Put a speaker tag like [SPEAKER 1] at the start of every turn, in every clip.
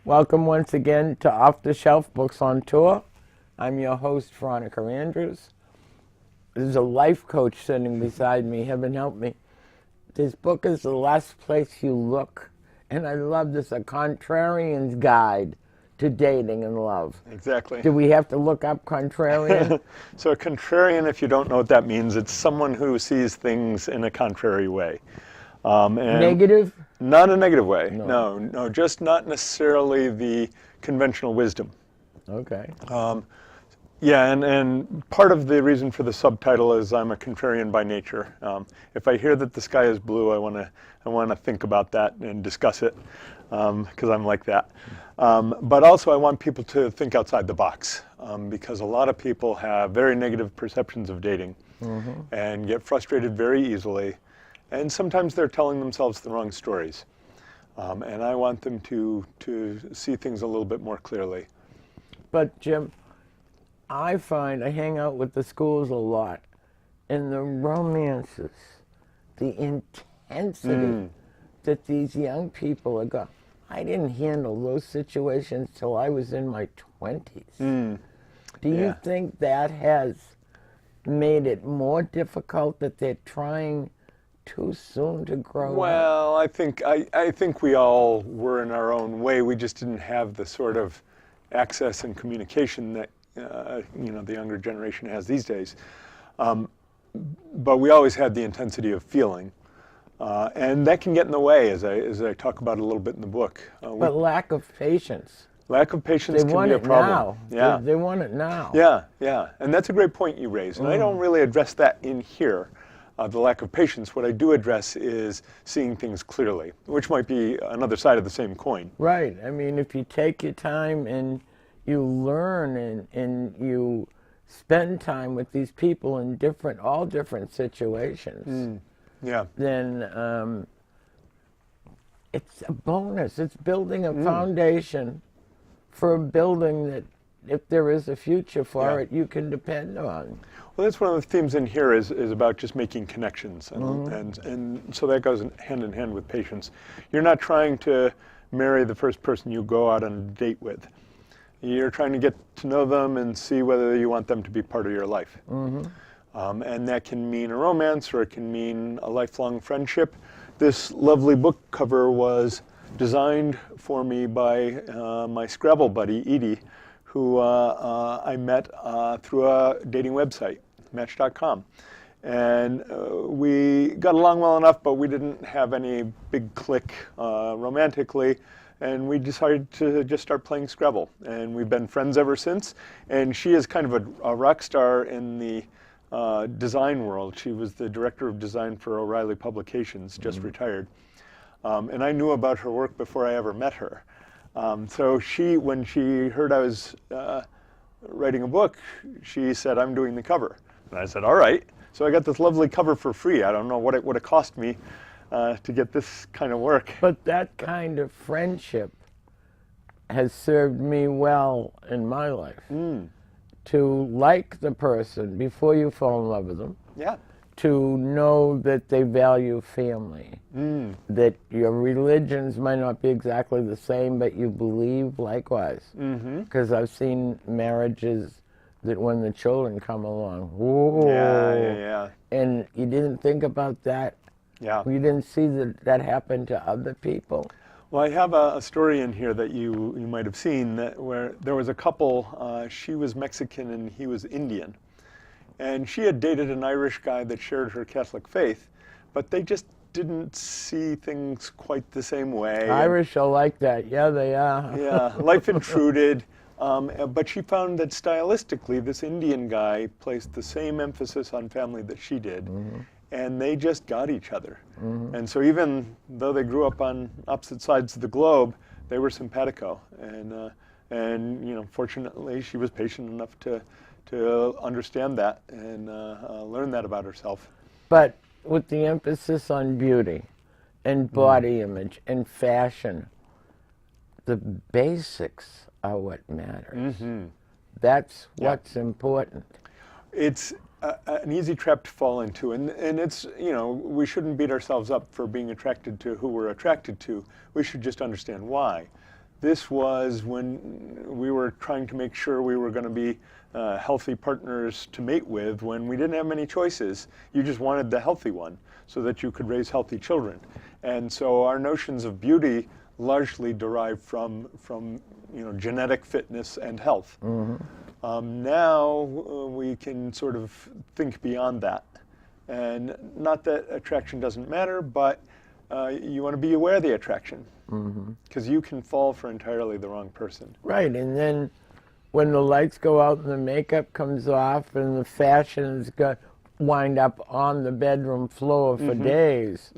[SPEAKER 1] Welcome once again to Off the Shelf Books on Tour. I'm your host, Veronica Andrews. There's a life coach sitting beside me. Heaven help me. This book is The Last Place You Look. And I love this, A Contrarian's Guide to Dating and Love.
[SPEAKER 2] Exactly.
[SPEAKER 1] Do we have to look up contrarian?
[SPEAKER 2] So a contrarian, if you don't know what that means, it's someone who sees things in a contrary way. And
[SPEAKER 1] Negative?
[SPEAKER 2] Not a negative way. No, just not necessarily the conventional wisdom.
[SPEAKER 1] Okay.
[SPEAKER 2] Yeah, and part of the reason for the subtitle is I'm a contrarian by nature. If I hear that the sky is blue, I want to think about that and discuss it because I'm like that. But also I want people to think outside the box because a lot of people have very negative perceptions of dating and get frustrated very easily. And sometimes they're telling themselves the wrong stories. And I want them to see things a little bit more clearly.
[SPEAKER 1] But Jim, I find I hang out with the schools a lot, and the romances, the intensity that these young people are going. I didn't handle those situations till I was in my 20s. Do you think that has made it more difficult that they're trying too soon to grow up?
[SPEAKER 2] Well, I think we all were in our own way. We just didn't have the sort of access and communication that the younger generation has these days. But we always had the intensity of feeling, and that can get in the way, as I talk about a little bit in the book.
[SPEAKER 1] But lack of patience.
[SPEAKER 2] Lack of patience can be a problem.
[SPEAKER 1] Yeah, they want it now.
[SPEAKER 2] Yeah, and that's a great point you raised. And I don't really address that in here. The lack of patience. What I do address is seeing things clearly, which might be another side of the same coin.
[SPEAKER 1] Right. I mean, if you take your time and you learn and you spend time with these people in all different situations, then it's a bonus. It's building a foundation for a building that, if there is a future for it, you can depend on.
[SPEAKER 2] Well, that's one of the themes in here is about just making connections, and so that goes hand in hand with patience. You're not trying to marry the first person you go out on a date with. You're trying to get to know them and see whether you want them to be part of your life. And that can mean a romance, or it can mean a lifelong friendship. This lovely book cover was designed for me by my Scrabble buddy, Edie, who I met through a dating website, Match.com. And we got along well enough, but we didn't have any big click romantically. And we decided to just start playing Scrabble. And we've been friends ever since. And she is kind of a rock star in the design world. She was the director of design for O'Reilly Publications, just retired. And I knew about her work before I ever met her. So when she heard I was writing a book, she said, "I'm doing the cover." And I said, "All right." So I got this lovely cover for free. I don't know what it would have cost me to get this kind of work.
[SPEAKER 1] But that kind of friendship has served me well in my life. To like the person before you fall in love with them.
[SPEAKER 2] Yeah.
[SPEAKER 1] To know that they value family, that your religions might not be exactly the same, but you believe likewise. Because I've seen marriages that when the children come along, whoa,
[SPEAKER 2] Yeah.
[SPEAKER 1] and you didn't think about that.
[SPEAKER 2] Yeah.
[SPEAKER 1] You didn't see that happen to other people.
[SPEAKER 2] Well, I have a story in here that you might have seen where there was a couple. She was Mexican and he was Indian. And she had dated an Irish guy that shared her Catholic faith, but they just didn't see things quite the same way.
[SPEAKER 1] Irish are like that. Yeah, they are.
[SPEAKER 2] Yeah, life intruded. But she found that stylistically, this Indian guy placed the same emphasis on family that she did. And they just got each other. And so even though they grew up on opposite sides of the globe, they were simpatico. And fortunately, she was patient enough to understand that and learn that about herself.
[SPEAKER 1] But with the emphasis on beauty and body image and fashion, the basics are what matters. That's what's important.
[SPEAKER 2] It's an easy trap to fall into, and it's, we shouldn't beat ourselves up for being attracted to who we're attracted to. We should just understand why. This was when we were trying to make sure we were going to be healthy partners to mate with when we didn't have many choices. You just wanted the healthy one so that you could raise healthy children. And so our notions of beauty largely derive from genetic fitness and health. Now we can sort of think beyond that. And not that attraction doesn't matter, but you want to be aware of the attraction. Because you can fall for entirely the wrong person.
[SPEAKER 1] Right, and then when the lights go out and the makeup comes off and the fashions wind up on the bedroom floor for days,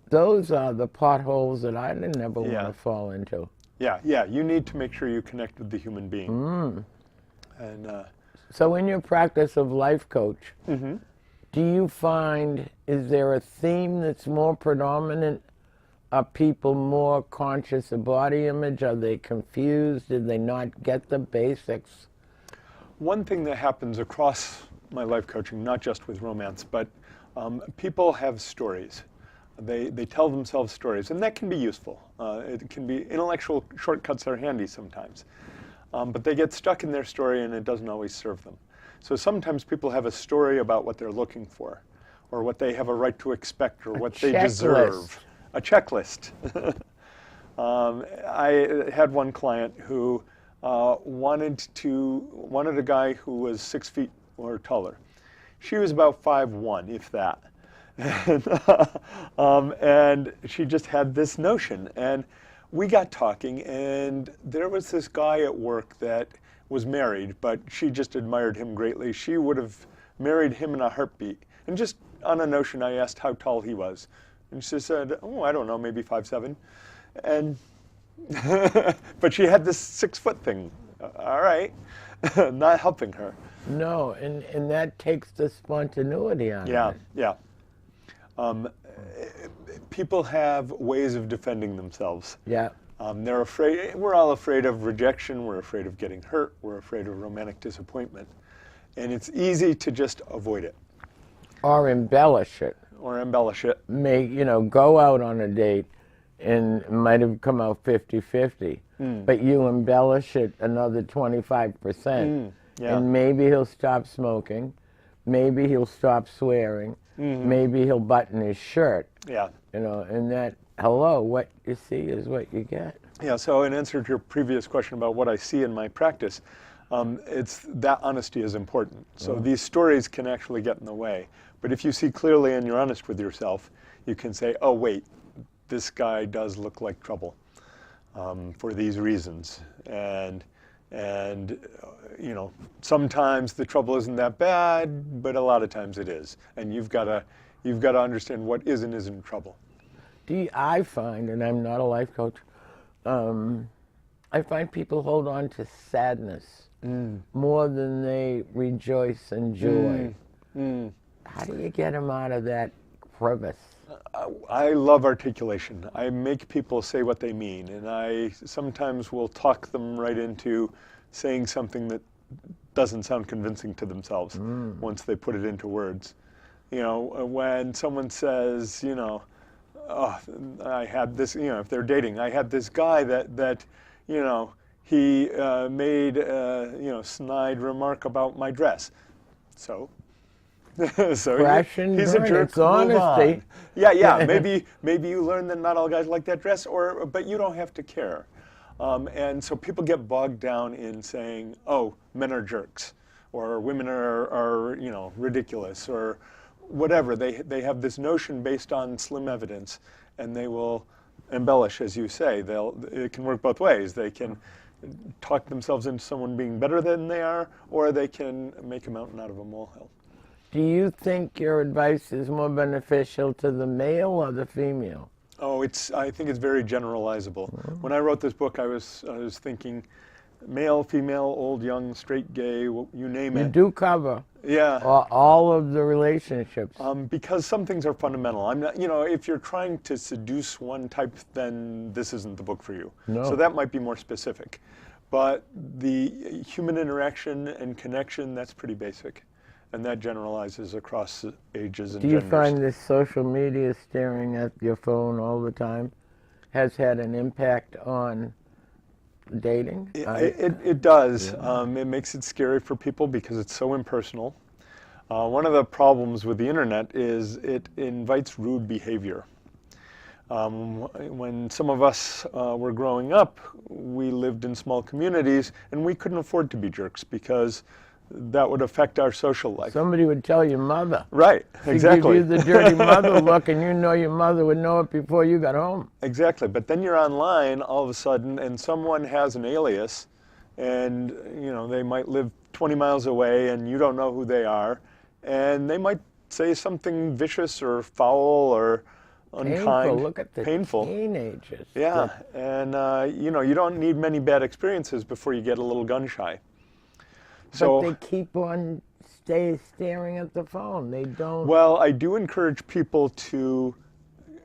[SPEAKER 1] those are the potholes that I didn't ever want to fall into.
[SPEAKER 2] Yeah, you need to make sure you connect with the human being. And
[SPEAKER 1] so in your practice of life coach, do you find, is there a theme that's more predominant? Are people more conscious of body image? Are they confused? Did they not get the basics?
[SPEAKER 2] One thing that happens across my life coaching, not just with romance, but people have stories. They tell themselves stories, and that can be useful. It can be intellectual shortcuts are handy sometimes. But they get stuck in their story and it doesn't always serve them. So sometimes people have a story about what they're looking for, or what they have a right to expect, or what they deserve. A checklist. I had one client who wanted a guy who was 6 feet or taller. She was about 5'1", if that. And she just had this notion. And we got talking, and there was this guy at work that was married, but she just admired him greatly. She would have married him in a heartbeat. And just on a notion, I asked how tall he was. And she said, oh, I don't know, maybe 5'7". And but she had this 6 foot thing. All right, not helping her.
[SPEAKER 1] No, and that takes the spontaneity on it.
[SPEAKER 2] Yeah. People have ways of defending themselves.
[SPEAKER 1] Yeah.
[SPEAKER 2] They're afraid. We're all afraid of rejection. We're afraid of getting hurt. We're afraid of romantic disappointment. And it's easy to just avoid it.
[SPEAKER 1] Or embellish it. Go out on a date and it might have come out 50-50, but you embellish it another 25%. And maybe he'll stop smoking, maybe he'll stop swearing, maybe he'll button his shirt. And that, what you see is what you get.
[SPEAKER 2] Yeah, so in answer to your previous question about what I see in my practice, it's that honesty is important. So these stories can actually get in the way. But if you see clearly and you're honest with yourself, you can say, oh, wait, this guy does look like trouble for these reasons. And sometimes the trouble isn't that bad, but a lot of times it is. And you've got to understand what is and isn't trouble.
[SPEAKER 1] I find, and I'm not a life coach, I find people hold on to sadness more than they rejoice and joy. How do you get them out of that crevice?
[SPEAKER 2] I love articulation. I make people say what they mean, and I sometimes will talk them right into saying something that doesn't sound convincing to themselves once they put it into words. When someone says, oh, I had this, if they're dating, I had this guy that he made a snide remark about my dress. So he's a jerk.
[SPEAKER 1] It's honesty.
[SPEAKER 2] Yeah. Maybe you learn that not all guys like that dress, but you don't have to care. And so people get bogged down in saying, "Oh, men are jerks," or "Women are ridiculous," or whatever. They have this notion based on slim evidence, and they will embellish, as you say. It can work both ways. They can talk themselves into someone being better than they are, or they can make a mountain out of a molehill.
[SPEAKER 1] Do you think your advice is more beneficial to the male or the female?
[SPEAKER 2] Oh, I think it's very generalizable. When I wrote this book, I was thinking male, female, old, young, straight, gay, you name it.
[SPEAKER 1] You do cover all of the relationships.
[SPEAKER 2] Because some things are fundamental. I'm not, if you're trying to seduce one type, then this isn't the book for you.
[SPEAKER 1] No.
[SPEAKER 2] So that might be more specific. But the human interaction and connection, that's pretty basic. And that generalizes across ages and genders.
[SPEAKER 1] Do you find this social media staring at your phone all the time has had an impact on dating?
[SPEAKER 2] It does. It makes it scary for people because it's so impersonal. One of the problems with the internet is it invites rude behavior. When some of us were growing up, we lived in small communities and we couldn't afford to be jerks because that would affect our social life.
[SPEAKER 1] Somebody would tell your mother.
[SPEAKER 2] Right, exactly.
[SPEAKER 1] She'd give you the dirty mother look, and you know your mother would know it before you got home.
[SPEAKER 2] Exactly, but then you're online all of a sudden and someone has an alias and they might live 20 miles away and you don't know who they are, and they might say something vicious or foul or unkind.
[SPEAKER 1] Painful. Look at the
[SPEAKER 2] painful.
[SPEAKER 1] Teenagers.
[SPEAKER 2] Yeah, and you don't need many bad experiences before you get a little gun shy.
[SPEAKER 1] But they keep on staring at the phone. They don't.
[SPEAKER 2] Well, I do encourage people to,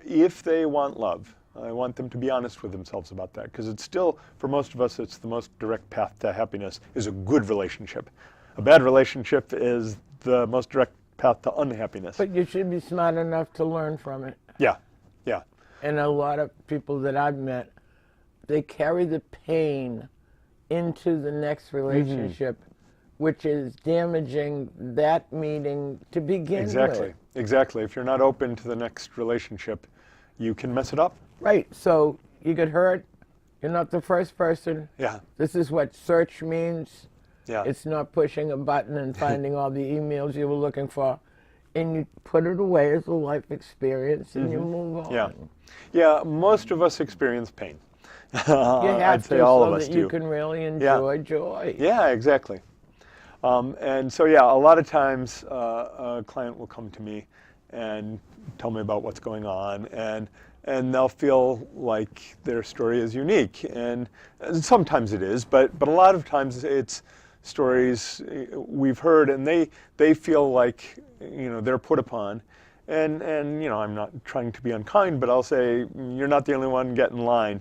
[SPEAKER 2] if they want love, I want them to be honest with themselves about that, because it's still, for most of us, it's the most direct path to happiness is a good relationship. A bad relationship is the most direct path to unhappiness.
[SPEAKER 1] But you should be smart enough to learn from it.
[SPEAKER 2] Yeah, yeah.
[SPEAKER 1] And a lot of people that I've met, they carry the pain into the next relationship, which is damaging that meeting to begin with.
[SPEAKER 2] Exactly. If you're not open to the next relationship, you can mess it up.
[SPEAKER 1] Right. So you get hurt. You're not the first person.
[SPEAKER 2] Yeah.
[SPEAKER 1] This is what search means.
[SPEAKER 2] Yeah.
[SPEAKER 1] It's not pushing a button and finding all the emails you were looking for. And you put it away as a life experience and you move on.
[SPEAKER 2] Yeah. Yeah, most of us experience pain.
[SPEAKER 1] You have
[SPEAKER 2] I'd say
[SPEAKER 1] to,
[SPEAKER 2] all
[SPEAKER 1] so
[SPEAKER 2] of us
[SPEAKER 1] that
[SPEAKER 2] do.
[SPEAKER 1] you can really enjoy joy.
[SPEAKER 2] Yeah, exactly. And so, yeah, a lot of times a client will come to me and tell me about what's going on, and they'll feel like their story is unique. And sometimes it is, but a lot of times it's stories we've heard, and they feel like they're put upon. And I'm not trying to be unkind, but I'll say you're not the only one, get in line.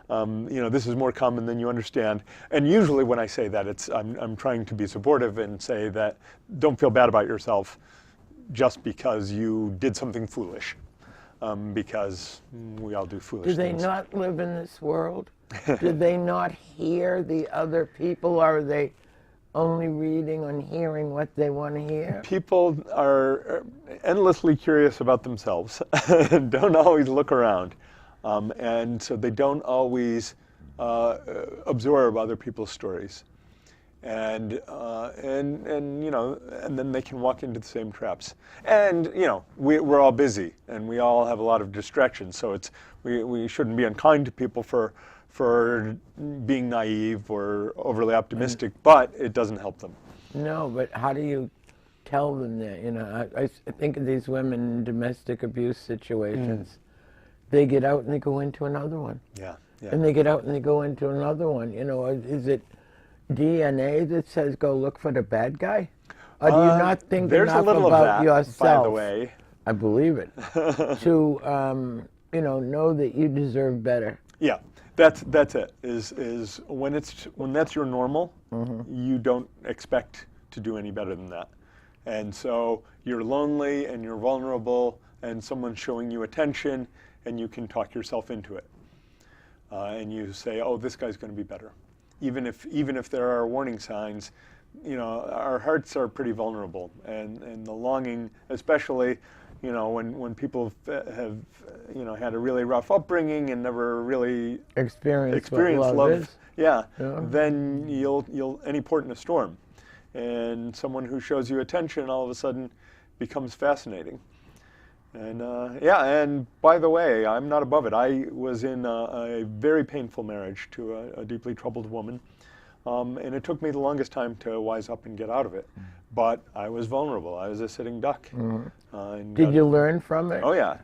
[SPEAKER 2] This is more common than you understand. And usually when I say that, I'm trying to be supportive and say that don't feel bad about yourself just because you did something foolish, because we all do foolish things.
[SPEAKER 1] Do they not live in this world? Do they not hear the other people? Or are they only reading and hearing what they want to hear? People
[SPEAKER 2] are endlessly curious about themselves and don't always look around. And so they don't always absorb other people's stories, and then they can walk into the same traps. And we're all busy, and we all have a lot of distractions. So we shouldn't be unkind to people for being naive or overly optimistic, but it doesn't help them.
[SPEAKER 1] No, but how do you tell them that? I think of these women in domestic abuse situations. They get out and they go into another one.
[SPEAKER 2] Yeah.
[SPEAKER 1] And they get out and they go into another one. Is it DNA that says go look for the bad guy? Or do you not think enough about yourself?
[SPEAKER 2] By the way,
[SPEAKER 1] I believe it. To know that you deserve better.
[SPEAKER 2] Yeah, that's it. Is when that's your normal, you don't expect to do any better than that. And so you're lonely and you're vulnerable, and someone's showing you attention, and you can talk yourself into it. And you say, oh, this guy's going to be better. Even if there are warning signs, our hearts are pretty vulnerable, and the longing, especially, when people have had a really rough upbringing and never really experienced love. Yeah. Then you'll any port in a storm, and someone who shows you attention all of a sudden becomes fascinating. And and by the way, I'm not above it. I was in a very painful marriage to a deeply troubled woman, and it took me the longest time to wise up and get out of it. But I was vulnerable. I was a sitting duck.
[SPEAKER 1] Did you learn from it?
[SPEAKER 2] Oh yeah.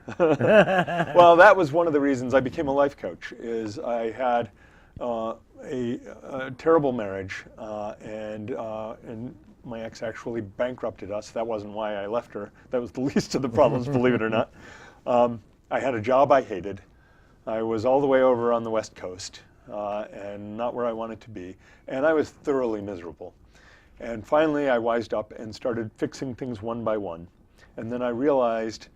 [SPEAKER 2] Well, that was one of the reasons I became a life coach. Is I had a terrible marriage, and my ex actually bankrupted us. That wasn't why I left her. That was the least of the problems, believe it or not. I had a job I hated. I was all the way over on the West Coast, and not where I wanted to be. And I was thoroughly miserable. And finally, I wised up and started fixing things one by one. And then I realized,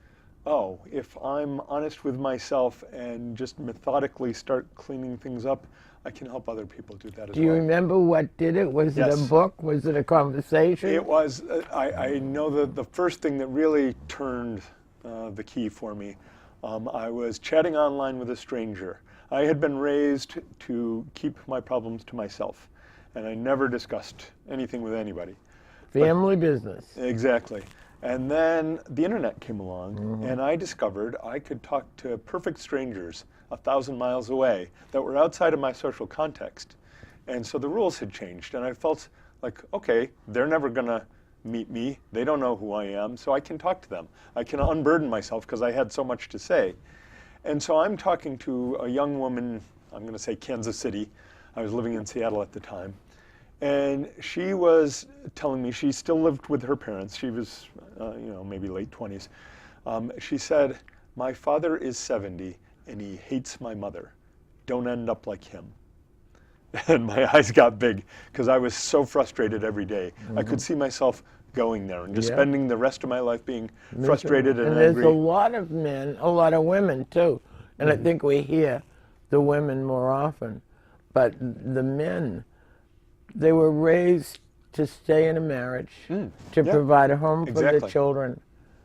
[SPEAKER 2] oh, if I'm honest with myself and just methodically start cleaning things up, I can help other people do that as
[SPEAKER 1] Do you
[SPEAKER 2] well.
[SPEAKER 1] remember what did it? Was it a
[SPEAKER 2] Yes.
[SPEAKER 1] book? Was it a conversation?
[SPEAKER 2] It was, I know that the first thing that really turned the key for me, I was chatting online with a stranger. I had been raised to keep my problems to myself, and I never discussed anything with anybody.
[SPEAKER 1] Family business.
[SPEAKER 2] Exactly. And then the internet came along, and I discovered I could talk to perfect strangers 1,000 miles away that were outside of my social context. And so the rules had changed, and I felt like, okay, they're never going to meet me. They don't know who I am, so I can talk to them. I can unburden myself because I had so much to say. And so I'm talking to a young woman, I'm going to say Kansas City. I was living in Seattle at the time. And she was telling me she still lived with her parents. She was, maybe late 20s. She said, "My father is 70 and he hates my mother. Don't end up like him." And my eyes got big because I was so frustrated every day. I could see myself going there and just spending the rest of my life being frustrated and
[SPEAKER 1] there's
[SPEAKER 2] angry.
[SPEAKER 1] a lot of men, a lot of women too. And I think we hear the women more often. But the men, they were raised to stay in a marriage, to provide a home for their
[SPEAKER 2] Exactly.
[SPEAKER 1] children,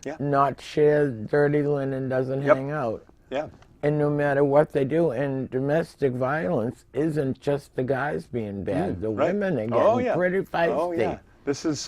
[SPEAKER 2] Yeah.
[SPEAKER 1] not share dirty linen, doesn't hang out.
[SPEAKER 2] Yeah.
[SPEAKER 1] And no matter what they do, and domestic violence isn't just the guys being bad. The
[SPEAKER 2] Right.
[SPEAKER 1] women are getting
[SPEAKER 2] Oh, yeah.
[SPEAKER 1] pretty feisty.
[SPEAKER 2] Oh, yeah. This is